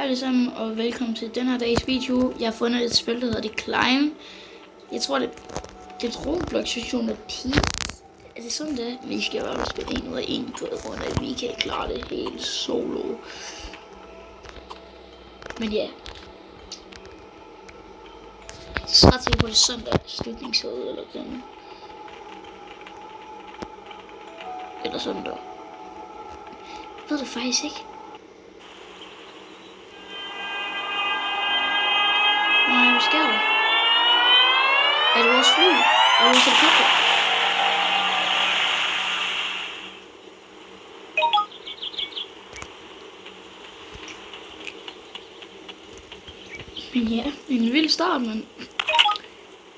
alle sammen, og velkommen til den her dags video. Jeg har fundet et spil, der hedder The Climb. Jeg tror, det er et Roblox-version af Peak. Er det sådan det? Vi skal bare spille 1 ud af 1 på grund af, at vi kan klare det helt solo. Men ja. Så ret til på det søndag slutningssæde eller sådan. Eller sådan der. Jeg ved det faktisk ikke. Nej, hvad sker der? Er det vores fly? Er det vores helikopter? Men ja, en vild start, men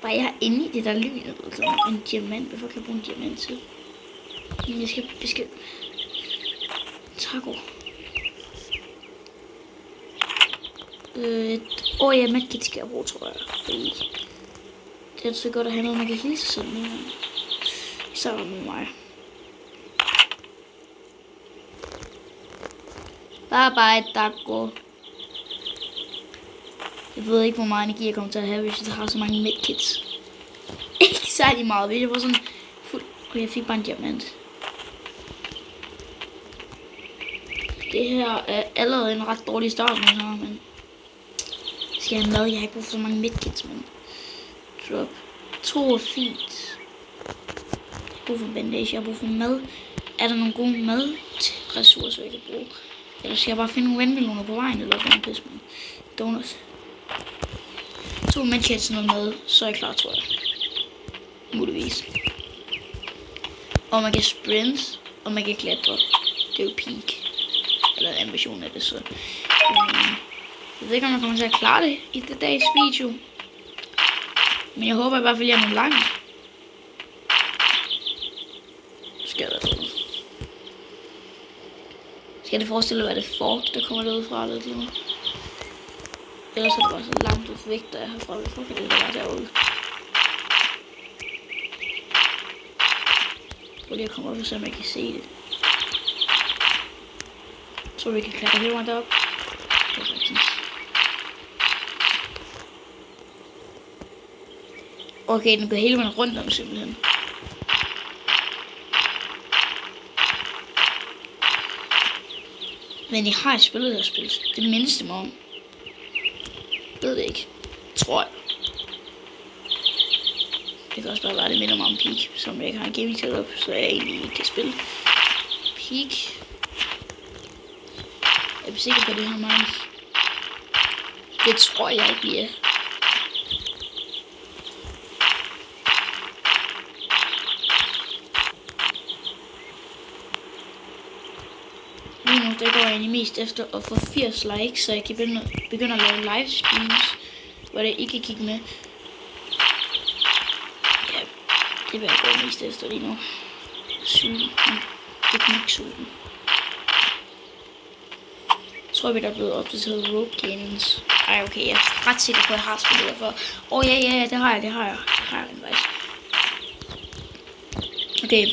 bare jeg er inde i det der lyn, eller en diamant. Hvorfor kan jeg bruge en diamant til? Men jeg skal... Taco. Ja, medkit skal jeg bruge, tror jeg. Fordi det er så godt at have noget, man kan hilse sådan med. Især med mig. Bye, Taco. Jeg ved ikke, hvor meget energi jeg kommer til at have, hvis jeg har så mange medkits. Ikke særlig meget, hvis jeg får sådan fuld... Og jeg fik bare en diamant. Det her er allerede en ret dårlig start, men... Skal jeg have mad? Jeg har ikke brug for så mange medkits, men... Drop. 2 er fint. Jeg har brug for bandage, jeg har brug for mad. Er der nogle gode madressourcer, jeg kan bruge? Eller skal jeg bare finde nogle vandmeloner på vejen, eller noget pis, men... Donuts. 2 medkits og noget mad, så er jeg klar, tror jeg. Muligvis. Og man kan sprint, og man kan klatre. Det er jo peak. Eller ambition af det, så... Jeg ved ikke, om jeg kommer til at klare det i det dags video. Men jeg håber i hvert fald, at jeg er langt. Skal det forestille at være det fort, der kommer derud fra lidt nu? Ellers er det bare så langt ud væk, der er herfra. Hvorfor kan det være derude? Prøv lige at komme op, så man kan se det. Jeg tror, vi kan klatre hele vejen derop. Det er faktisk. Okay, den går hele vejen rundt om simpelthen. Men jeg har spillet det her spil. Det mindste mig om. Ved det ikke. Tror jeg. Det kan også bare være, det minder mig om Peak, som jeg ikke har en gaming setup, så jeg egentlig ikke kan spille. Peak. Jeg er sikker på, det her mange. Det tror jeg ikke, vi er. Lige nu, der går jeg egentlig mest efter at få 80 likes, så jeg kan begynde at lave livestreams, hvor det ikke kan kigge med. Ja, det vil jeg gå mest efter lige nu. Sulten. Ikke nok sulten. Tror vi, der er blevet opdateret rope cannons. Ej, okay, jeg er ret sikker på, at jeg har spillet derfor. Ja, det har jeg. Det har jeg faktisk. Okay.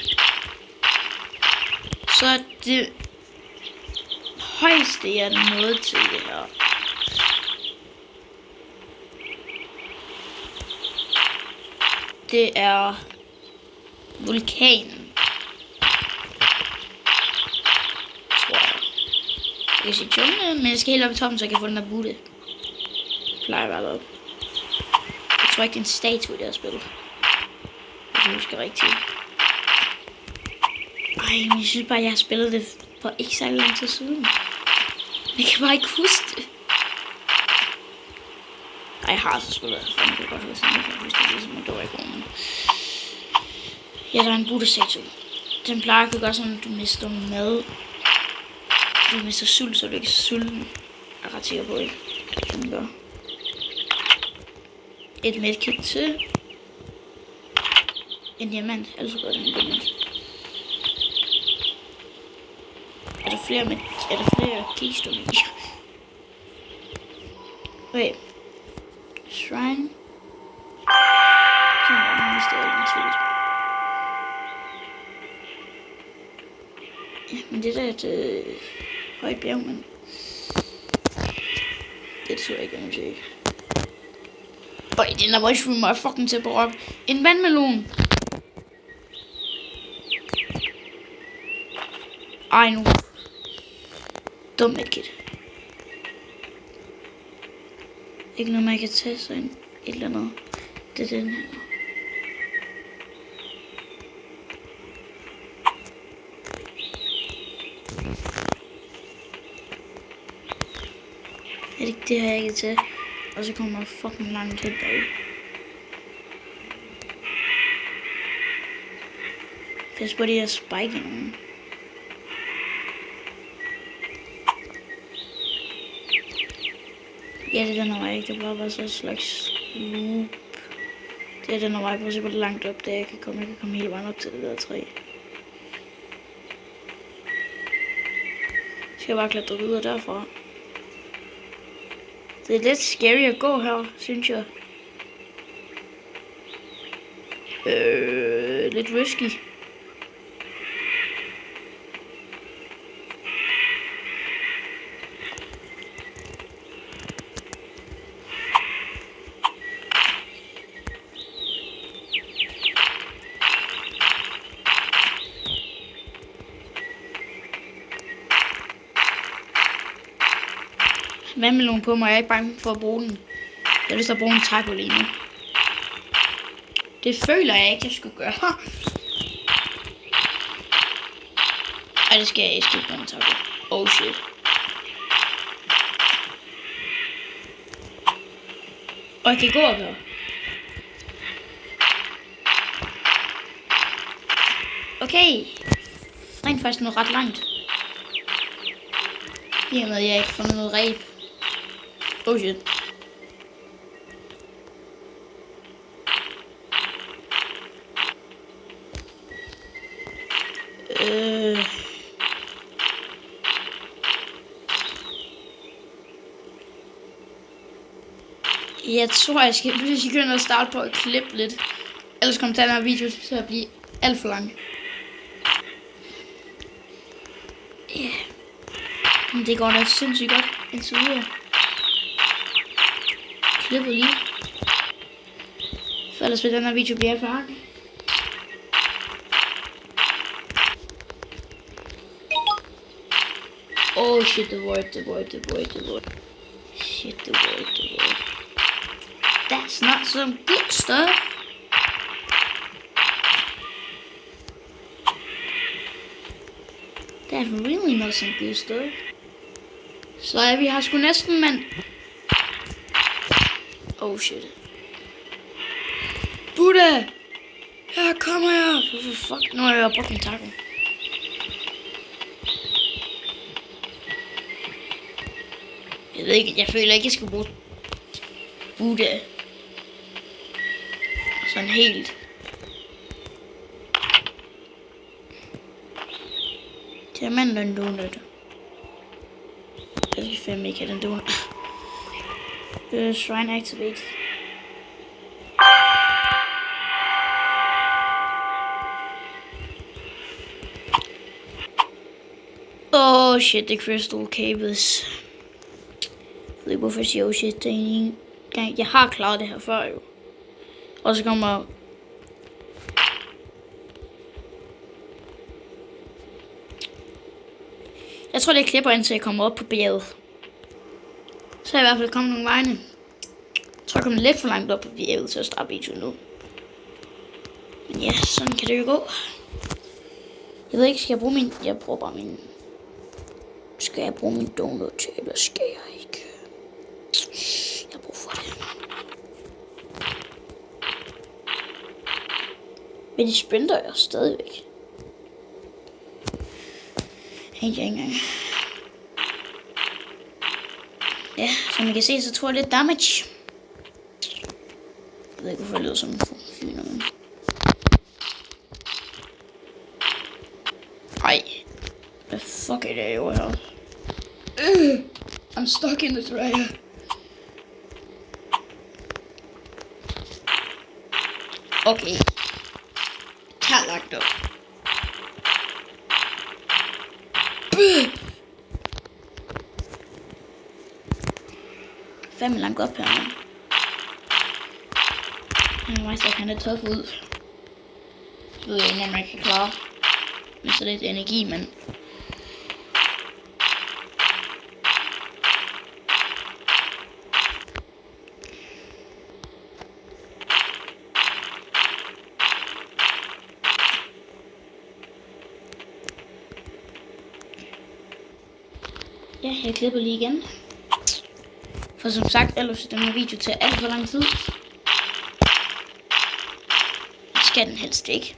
Så det højeste, jeg er nået til det her. Det er vulkanen. Jeg kan se junglen, men jeg skal helt op i toppen, så jeg kan få den der boote. Jeg plejer bare op. Jeg tror ikke, det er en statue, det her spil. Jeg husker rigtigt. Ej, men jeg synes bare, jeg har spillet det for ikke så lang tid siden. Jeg kan bare ikke huske det. Ej, jeg har altså spillet det, for jeg kan godt huske det. Jeg kan huske det, som en dårlig grund. Ja, der er en boote-statue. Den plejer at kunne gøre sådan, at du mister mad. Du mister sult, så du ikke er sulten. Jeg er ret sikker på, ikke? Det kan man gøre. Et medkit til. En diamant. Ellers gør det en diamant. Er der flere keystone i? Okay. Shrine. Sådan der, man mister alt naturligt. Ja, men det der er et højt bjerg, men Det tror jeg ikke, jeg må se. Øj, den der mushroom er fucking til på rock. En vandmelon. Ej nu. Dum medkit. Ikke noget, man kan tage sig ind. Et eller andet. Det er den her. Er det ikke det her, jeg kan tage? Og så kommer jeg fucking langt hen bag. Pas på det her spike i nogen. Ja, det er den her vej, ikke? Det bare var så et slags loop. Det er den her vej, prøv at se, hvor langt op det er. Jeg kan komme hele vejen op til det der træ. Skal jeg bare klatre videre derfra. Det er lidt scary at gå her, synes jeg. Lidt risky. Vandmelon på mig, jeg er ikke bange for at bruge den. Jeg har lyst til at bruge en taco lige nu. Det føler jeg ikke, jeg skulle gøre. Ej, det skal jeg ikke bruge en taco. Oh shit. Og jeg kan gå op her. Okay. Rent faktisk noget ret langt. I og med, at jeg ikke får noget reb. Oh shit. Jeg tror, jeg skal begynde at starte på at klippe lidt. Ellers kommer den her video til at blive alt for lang. Ja. Yeah. Det går da sindssygt godt indtil videre. Klippet lige. For ellers vil den her video blive for lang. Oh shit, the void. Shit, the void. That's not some good stuff. That's really not some good stuff. Så ja, vi har sgu næsten, men... Oh shit. Buddha! Her kommer jeg! Fuck, nu har jeg brugt en taco. Jeg ved ikke, jeg føler ikke, jeg skal bruge Buddha. Sådan helt. Diamant og en donut. Jeg skal fandme ikke have den donut. Shrine activate. Oh shit, the crystal cables. Jeg ved ikke, hvorfor jeg siger oh shit, det er en gang. Jeg har klaret det her før jo. Og så kommer... Jeg tror, det klipper indtil jeg kommer op på bjerget. Så er jeg i hvert fald kommet nogle vegne. Jeg tror, jeg kommer lidt for langt op på bjerget til at starte videoen nu. Men ja, sådan kan det jo gå. Jeg ved ikke, skal jeg bruge min... Jeg bruger bare min... Skal jeg bruge min donut til, eller skal jeg ikke? Jeg bruger for det. Men de sprinter jeg stadigvæk. Ikke engang. Ja, som I kan se, så tror jeg lidt damage. Jeg ved ikke, hvorfor jeg lyder som en fyner, men... Ej. Hvad fuck er det, jo her? I'm stuck in the dryer. Okay. Tag lagt op. Fandme langt op her, mand. Han er tough ud. Jeg ved ikke, om man kan klare med så lidt energi, men... Ja, jeg klipper lige igen. For som sagt, ellers den her video til alt for lang tid. Det skal den helst ikke.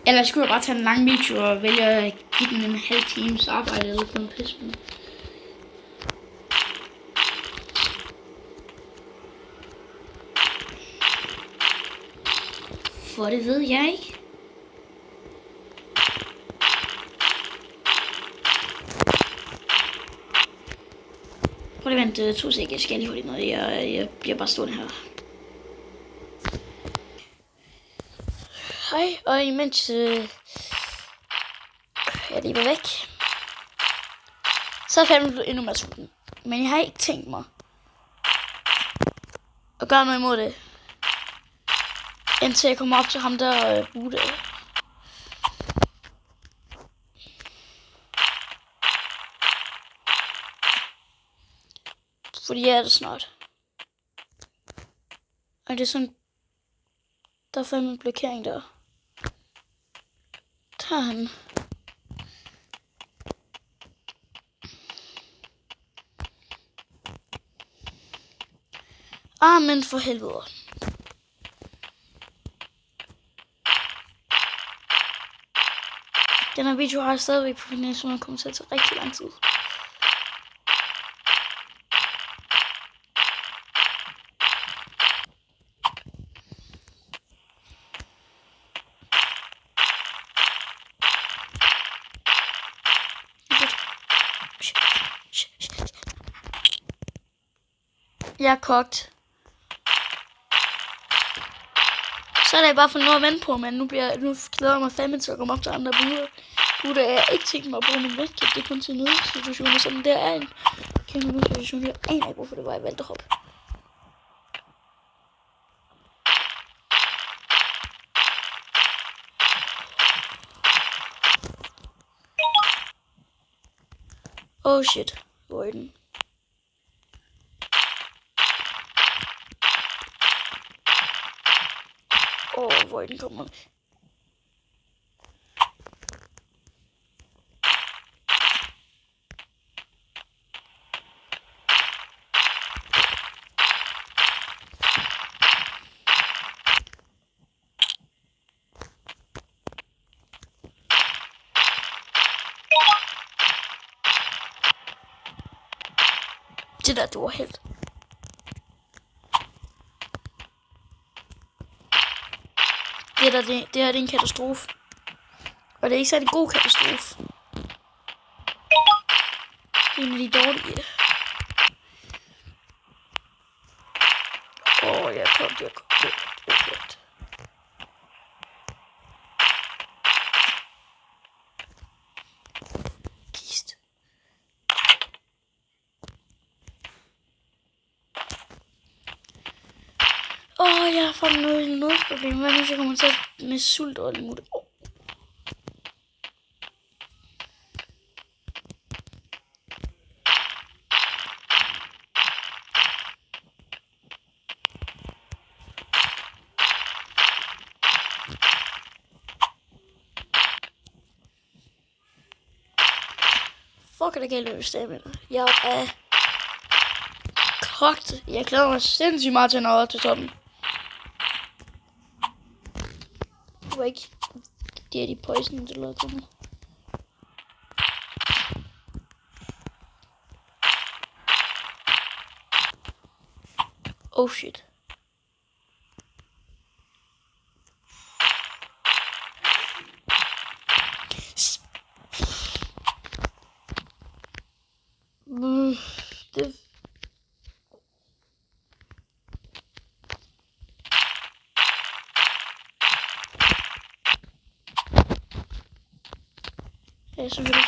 Eller skulle jeg bare tage en lang video og vælge at give den en halv times arbejde eller få en pis med. For det ved jeg ikke. Prøv lige vente 2 sekunder, jeg skal lige hurtigt noget. Jeg bliver bare stående her. Hej, og imens jeg lige var væk, så er jeg fandme blevet endnu mere sulten. Men jeg har ikke tænkt mig at gøre noget imod det, indtil jeg kommer op til ham der Bude. Fordi jeg er det snart. Og det er sådan, der er fandme en blokering der. Tager han. Men for helvede. Den her video har jeg stadigvæk på fornemmelsen, som kommer til at tage rigtig lang tid. Jeg er kogt. Så er det bare for noget at vente på, men nu glæder jeg mig fandme til at komme op til andre Bude. Jeg ikke tænkt mig at bruge min vægtkæft. Det er kun til nødsituationer, sådan der er en kæmpe nødsituation. Jeg aner ikke, hvorfor det var, jeg valgte at hoppe. Oh shit, hvor er den? Hvor den kommer. Det der, det var helt. Det her det er en katastrofe. Og det er ikke særlig god katastrofe. Det er en af de dårlige. Jeg er kogt. Kist. Jeg har fået noget problem. Hvad hvis jeg kommer til at med sult og alt muligt? Fuck, er det galt med stamina? Jeg er kogt. Jeg glæder mig sindssygt meget til noget til toppen. Det var ikke det er de poison, det lader til mig. Oh shit. Det er selvfølgelig.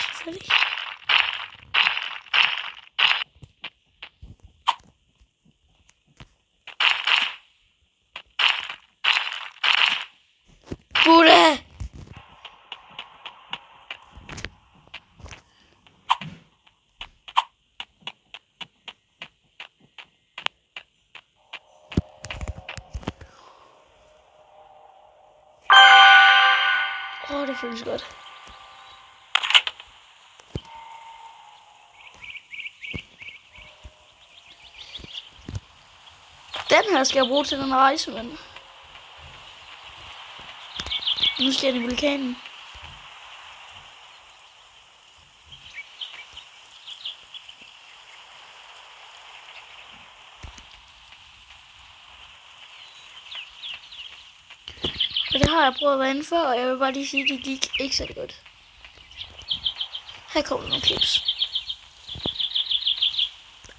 Buddha! Det føles godt. Den her skal jeg bruge til den rejse, men nu skal jeg i vulkanen. Og det har jeg prøvet at være inde før, og jeg vil bare lige sige, at det gik ikke så godt. Her kommer nogle clips.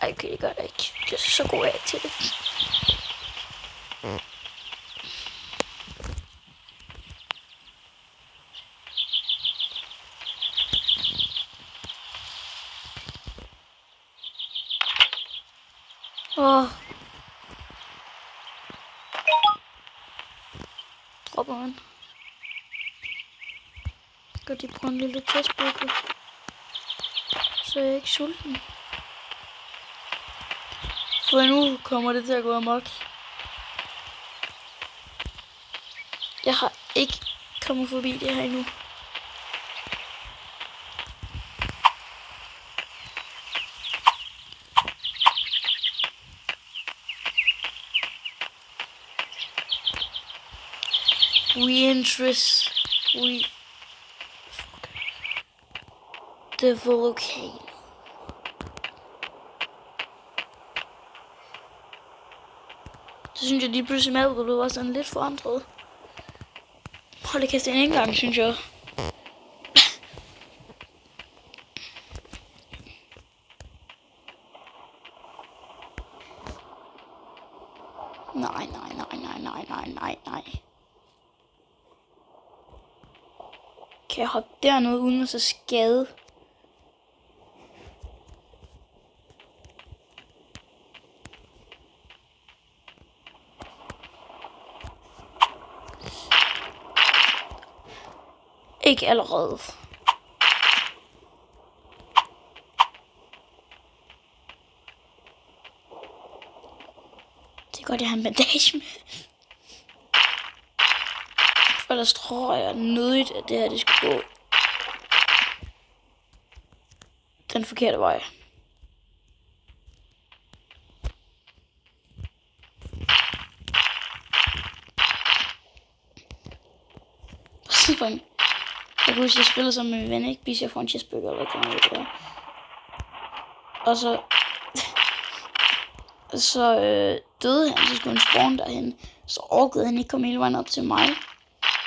Ej, okay, det gør det ikke. Det er så god af til det. Dropper man. Gør de på en lille testbøkke. Så jeg er ikke sulten. For nu kommer det til at gå amok. Jeg har ikke kommet forbi det her endnu. The volcano. Så synes jeg lige pludselig med, at det var sådan lidt forandret. Hold da kæft, en indgang, synes jeg. Nej. Kan jeg hoppe dernede uden at så skade? Ikke allerede. Det er godt, jeg har en bandage med. For ellers tror jeg nødigt, at det her det skulle gå den forkerte vej. Jeg kan huske, jeg spillede sammen med min ven, ikke? Bis jeg får en cheeseburger eller noget. Og så døde han, så skulle han spawn derhen. Så orkede han ikke komme hele vejen op til mig.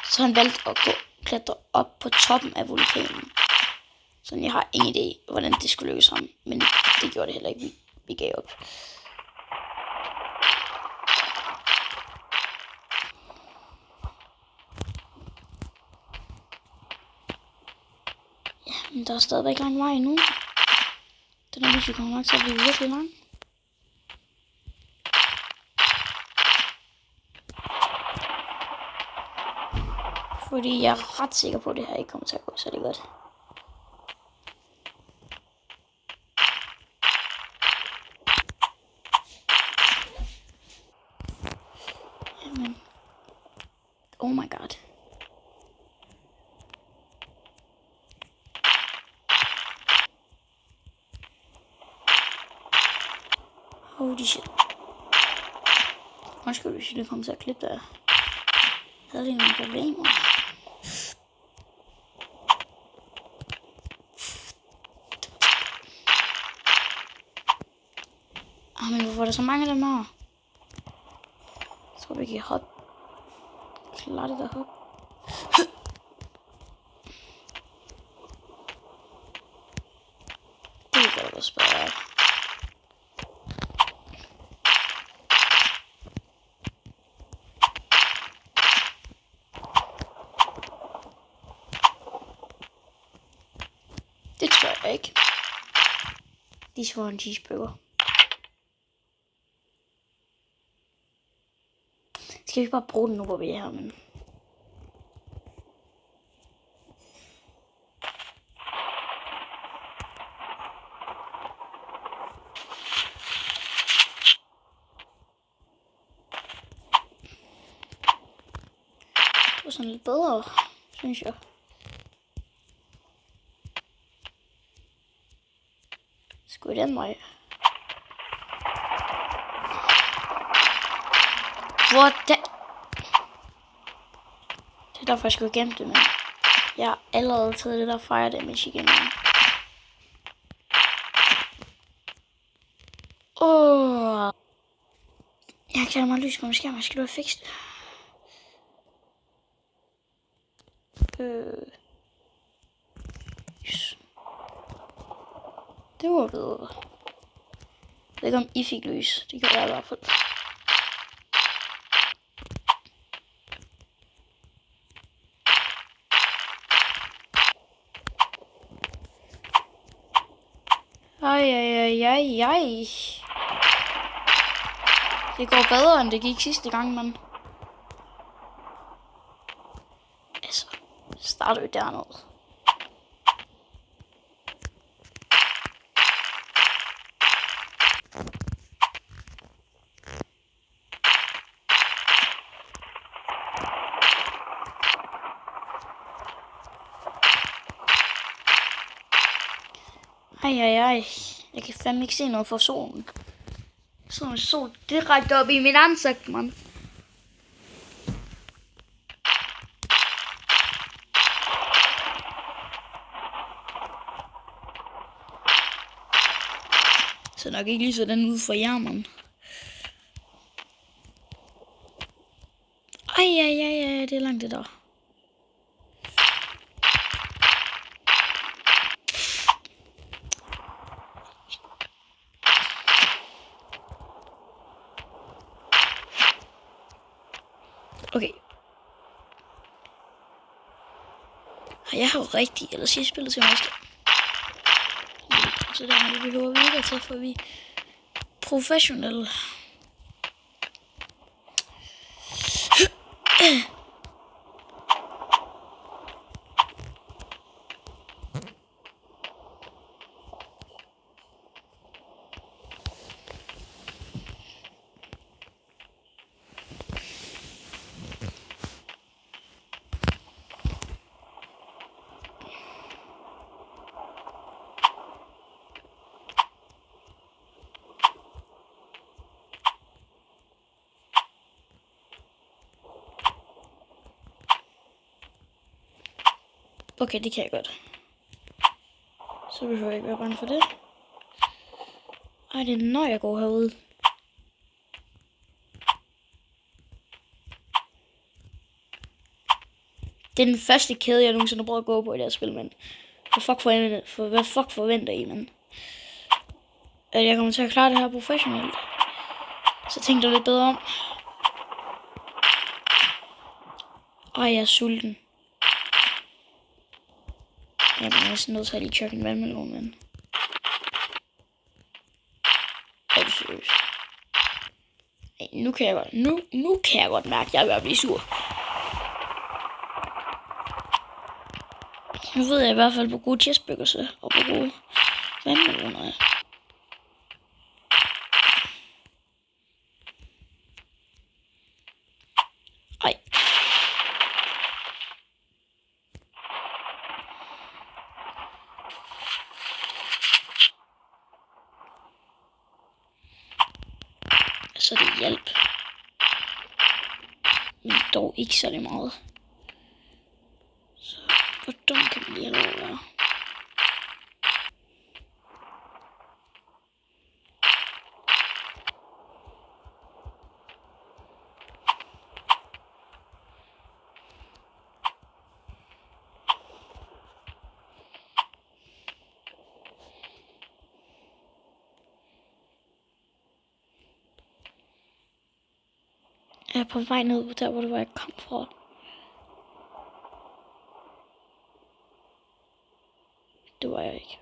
Så han valgte at klatre op på toppen af vulkanen. Så jeg har ingen idé, hvordan det skulle lykkes ham. Men det gjorde det heller ikke. Vi gav op. Ja, men der er stadigvæk lang vej nu. Den her video kommer nok til at blive virkelig lang. Fordi jeg er ret sikker på, at det her ikke kommer til at gå så det godt. Jamen. Oh my god. Holy shit. Måske hvis jeg kommer til at klippe der. Havde lige nogle problemer. Men hvorfor er der så mange af dem her? Så vi kan hoppe. Klart det der hop. Det er godt at spørge. Det tror jeg ikke. De får en cheeseburger. Skal vi bare bruge den nu, hvor vi er her, men... sådan lidt bedre, synes jeg. Sgu den vej. Hvordan? Det er derfor, jeg skulle gemme det, men jeg har allerede taget det der fire damage igen. Jeg kan mig lys på min skærm, jeg skal du have fikset det. Det var bedre. Jeg ved ikke, om I fik lys. Det gjorde jeg i hvert fald. Ej. Det går bedre, end det gik sidste gang, men... Altså, starter vi dernede. Ej. Jeg kan fandme ikke se noget for solen. Så en sol direkte op i mit ansigt, mand. Så nok ikke lige sådan ud for jer, mand. Ej, det er langt det der. Okay. Jeg har jo rigtigt, ellers jeg spillet til mig. Så der behøver vi ikke at tage, for vi er professionelle. Okay, det kan jeg godt. Så behøver jeg ikke være bange for det. Ej, det er når jeg går herude. Det er den første kæde, jeg nogensinde har prøvet at gå på i det her spil, men hvad fuck forventer I, men? At jeg kommer til at klare det her professionelt. Så tænk dig lidt bedre om. Ej, jeg er sulten. Jeg er næsten nødt til at lige tjekke en vandmelon, men... Er du seriøs? Ej, nu kan jeg godt mærke, at jeg er ved at blive sur. Nu ved jeg i hvert fald, hvor gode cheeseburgers er, og hvor gode vandmeloner er. Ej. Så det hjælp. Men dog ikke så meget. Så hvor dum kan man lige have være? Jeg er på vej ned der, hvor det var, jeg kom fra. Det var jeg ikke.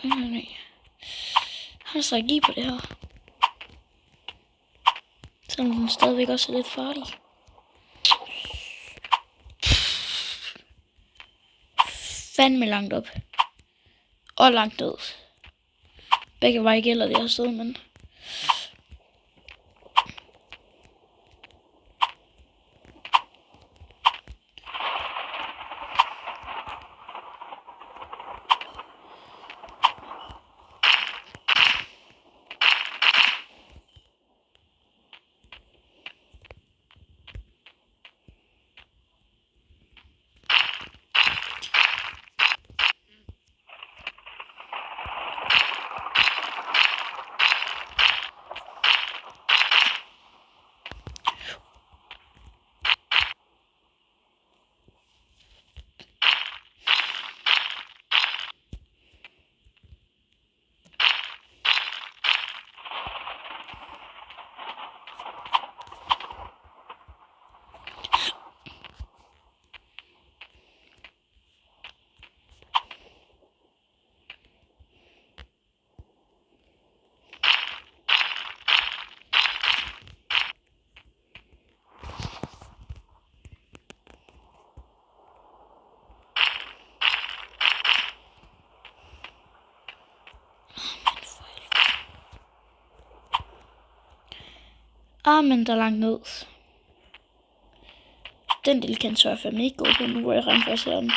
Nej. har strategi på det her. Selvom den stadigvæk også er lidt farlig. Fandme langt op. Og langt ned. Begge veje gælder det her sted, men... Men der er langt ned. Den del kan så fandme ikke gå på nu, hvor jeg rent faktisk ser den.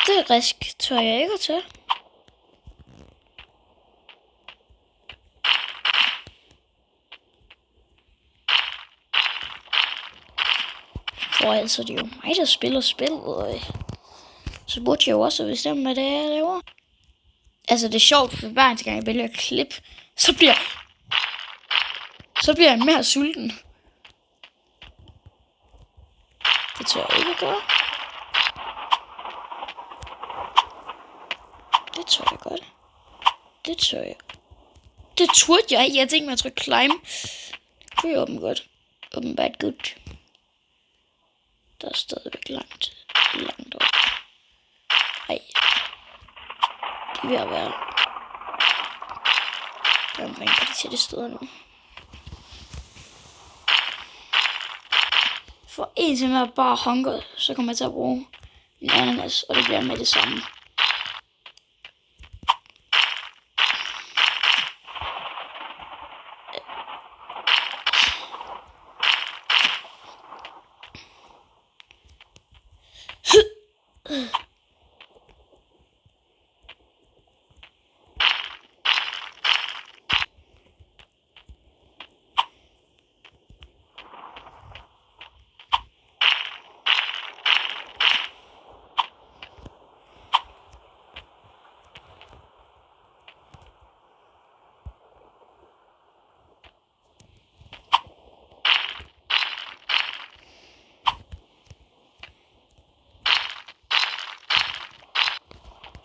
Det risk tør jeg ikke at tage. For altså, det er jo mig, der spiller spillet, og så burde jeg jo også bestemme, hvad det er, jeg laver. Altså, det er sjovt, for hver eneste gang jeg vælger at klippe, så bliver jeg mere sulten. Det tør jeg ikke at gøre. Det tør jeg godt. Det tør jeg. Det turde jeg ikke. Jeg tænkte mig at trykke climb. Det kunne jeg åbenbart godt. Der er stadigvæk langt op. Ej. De er ved at være der omkring på de tætte steder nu. For en til med bare hunker, så kommer jeg til at bruge en ananas, og det bliver med det samme.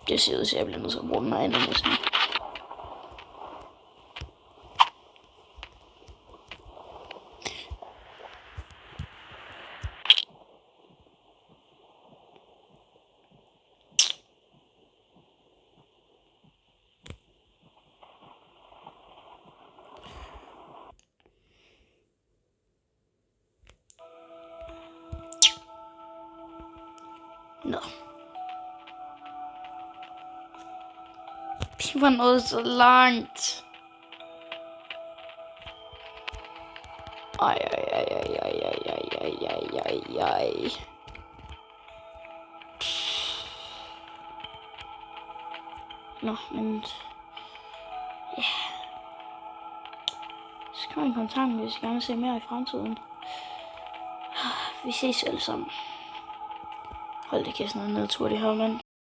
Det ser ud til, at jeg bliver nødt til at bruge den her ananas nu. Nå. Vi var nået så langt. Ej. Nå, men... Ja. Skriv en kommentar, hvis I gerne vil se mere i fremtiden. Vi ses alle sammen. Hold det kæft, noget nedtur det her, mand.